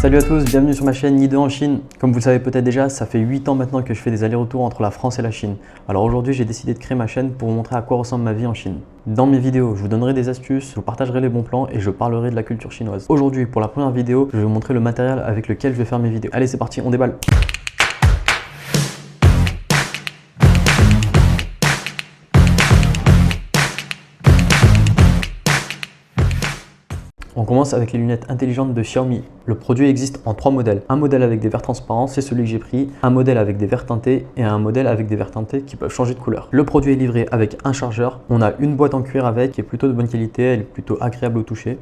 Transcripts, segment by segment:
Salut à tous, bienvenue sur ma chaîne Nideux en Chine. Comme vous le savez peut-être déjà, ça fait 8 ans maintenant que je fais des allers-retours entre la France et la Chine. Alors aujourd'hui, j'ai décidé de créer ma chaîne pour vous montrer à quoi ressemble ma vie en Chine. Dans mes vidéos, je vous donnerai des astuces, je vous partagerai les bons plans et je parlerai de la culture chinoise. Aujourd'hui, pour la première vidéo, je vais vous montrer le matériel avec lequel je vais faire mes vidéos. Allez, c'est parti, on déballe. On commence avec les lunettes intelligentes de Xiaomi. Le produit existe en 3 modèles. Un modèle avec des verres transparents, c'est celui que j'ai pris. Un modèle avec des verres teintés et un modèle avec des verres teintés qui peuvent changer de couleur. Le produit est livré avec un chargeur. On a une boîte en cuir avec qui est plutôt de bonne qualité, elle est plutôt agréable au toucher.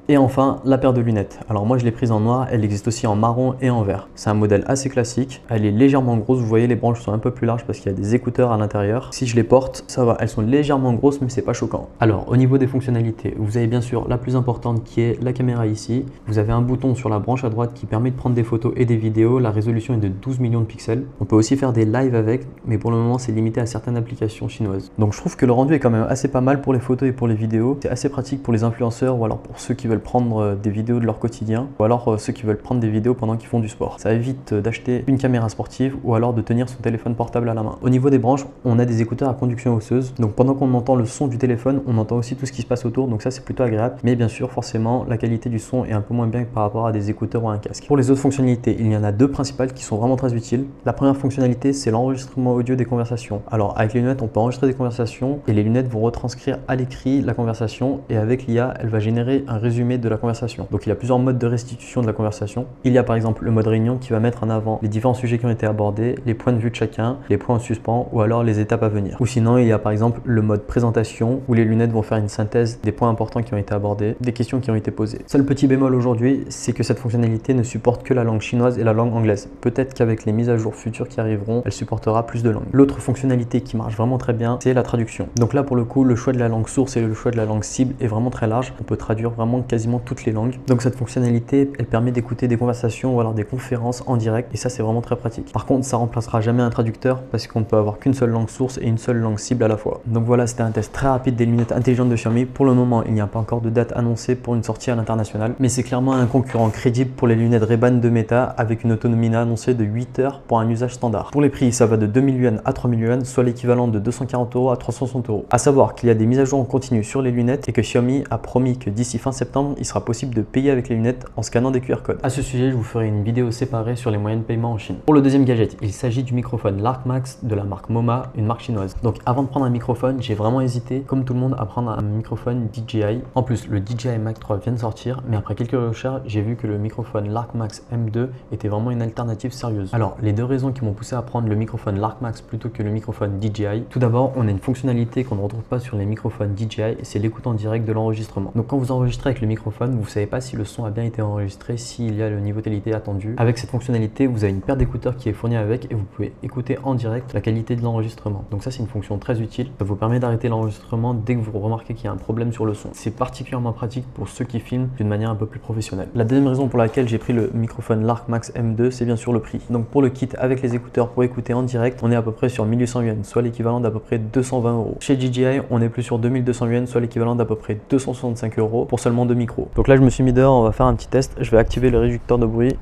Et enfin, la paire de lunettes. Alors moi je l'ai prise en noir, elle existe aussi en marron et en vert. C'est un modèle assez classique, elle est légèrement grosse, vous voyez les branches sont un peu plus larges parce qu'il y a des écouteurs à l'intérieur. Si je les porte, ça va, elles sont légèrement grosses mais c'est pas choquant. Alors au niveau des fonctionnalités, vous avez bien sûr la plus importante qui est la caméra ici. Vous avez un bouton sur la branche à droite qui permet de prendre des photos et des vidéos. La résolution est de 12 millions de pixels. On peut aussi faire des lives avec, mais pour le moment c'est limité à certaines applications chinoises. Donc je trouve que le rendu est quand même assez pas mal pour les photos et pour les vidéos. C'est assez pratique pour les influenceurs ou alors pour ceux qui veulent prendre des vidéos de leur quotidien ou alors ceux qui veulent prendre des vidéos pendant qu'ils font du sport. Ça évite d'acheter une caméra sportive ou alors de tenir son téléphone portable à la main. Au niveau des branches, on a des écouteurs à conduction osseuse. Donc pendant qu'on entend le son du téléphone, on entend aussi tout ce qui se passe autour. Donc ça c'est plutôt agréable. Mais bien sûr, forcément, la qualité du son est un peu moins bien que par rapport à des écouteurs ou un casque. Pour les autres fonctionnalités, il y en a deux principales qui sont vraiment très utiles. La première fonctionnalité, c'est l'enregistrement audio des conversations. Alors avec les lunettes, on peut enregistrer des conversations et les lunettes vont retranscrire à l'écrit la conversation et avec l'IA, elle va générer un résumé de la conversation. Donc il y a plusieurs modes de restitution de la conversation. Il y a par exemple le mode réunion qui va mettre en avant les différents sujets qui ont été abordés, les points de vue de chacun, les points en suspens ou alors les étapes à venir. Ou sinon il y a par exemple le mode présentation où les lunettes vont faire une synthèse des points importants qui ont été abordés, des questions qui ont été posées. Seul petit bémol aujourd'hui, c'est que cette fonctionnalité ne supporte que la langue chinoise et la langue anglaise. Peut-être qu'avec les mises à jour futures qui arriveront, elle supportera plus de langues. L'autre fonctionnalité qui marche vraiment très bien, c'est la traduction. Donc là pour le coup, le choix de la langue source et le choix de la langue cible est vraiment très large. On peut traduire vraiment quasiment toutes les langues. Donc cette fonctionnalité, elle permet d'écouter des conversations ou alors des conférences en direct et ça c'est vraiment très pratique. Par contre, ça remplacera jamais un traducteur parce qu'on ne peut avoir qu'une seule langue source et une seule langue cible à la fois. Donc voilà, c'était un test très rapide des lunettes intelligentes de Xiaomi. Pour le moment, il n'y a pas encore de date annoncée pour une sortie à l'international, mais c'est clairement un concurrent crédible pour les lunettes Ray-Ban de Meta avec une autonomie annoncée de 8 heures pour un usage standard. Pour les prix, ça va de 2000 yuan à 3000 yuan, soit l'équivalent de 240 € à 360 €. À savoir qu'il y a des mises à jour en continu sur les lunettes et que Xiaomi a promis que d'ici fin septembre, il sera possible de payer avec les lunettes en scannant des QR codes. À ce sujet, je vous ferai une vidéo séparée sur les moyens de paiement en Chine. Pour le deuxième gadget, il s'agit du microphone Lark Max de la marque Moma, une marque chinoise. Donc avant de prendre un microphone, j'ai vraiment hésité, comme tout le monde, à prendre un microphone DJI. En plus, le DJI Mac 3 vient de sortir, mais après quelques recherches, j'ai vu que le microphone Lark Max M2 était vraiment une alternative sérieuse. Alors, les deux raisons qui m'ont poussé à prendre le microphone Lark Max plutôt que le microphone DJI. Tout d'abord, on a une fonctionnalité qu'on ne retrouve pas sur les microphones DJI, c'est l'écoute en direct de l'enregistrement. Donc quand vous enregistrez avec le microphone, vous ne savez pas si le son a bien été enregistré, s'il y a le niveau de qualité attendu. Avec cette fonctionnalité, vous avez une paire d'écouteurs qui est fournie avec et vous pouvez écouter en direct la qualité de l'enregistrement. Donc ça, c'est une fonction très utile. Ça vous permet d'arrêter l'enregistrement dès que vous remarquez qu'il y a un problème sur le son. C'est particulièrement pratique pour ceux qui filment d'une manière un peu plus professionnelle. La deuxième raison pour laquelle j'ai pris le microphone Lark Max M2, c'est bien sûr le prix. Donc pour le kit avec les écouteurs pour écouter en direct, on est à peu près sur 1800 yuan, soit l'équivalent d'à peu près 220 €. Chez DJI, on est plus sur 2200 yuan, soit l'équivalent d'à peu près 265 € pour seulement 2 micros. Donc là, je me suis mis dehors, on va faire un petit test. Je vais activer le réducteur de bruit.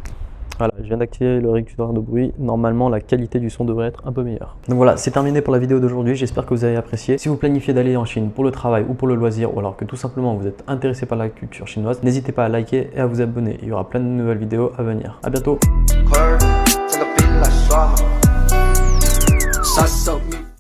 Voilà, je viens d'activer le réducteur de bruit. Normalement, la qualité du son devrait être un peu meilleure. Donc voilà, c'est terminé pour la vidéo d'aujourd'hui. J'espère que vous avez apprécié. Si vous planifiez d'aller en Chine pour le travail ou pour le loisir, ou alors que tout simplement vous êtes intéressé par la culture chinoise, n'hésitez pas à liker et à vous abonner. Il y aura plein de nouvelles vidéos à venir. À bientôt.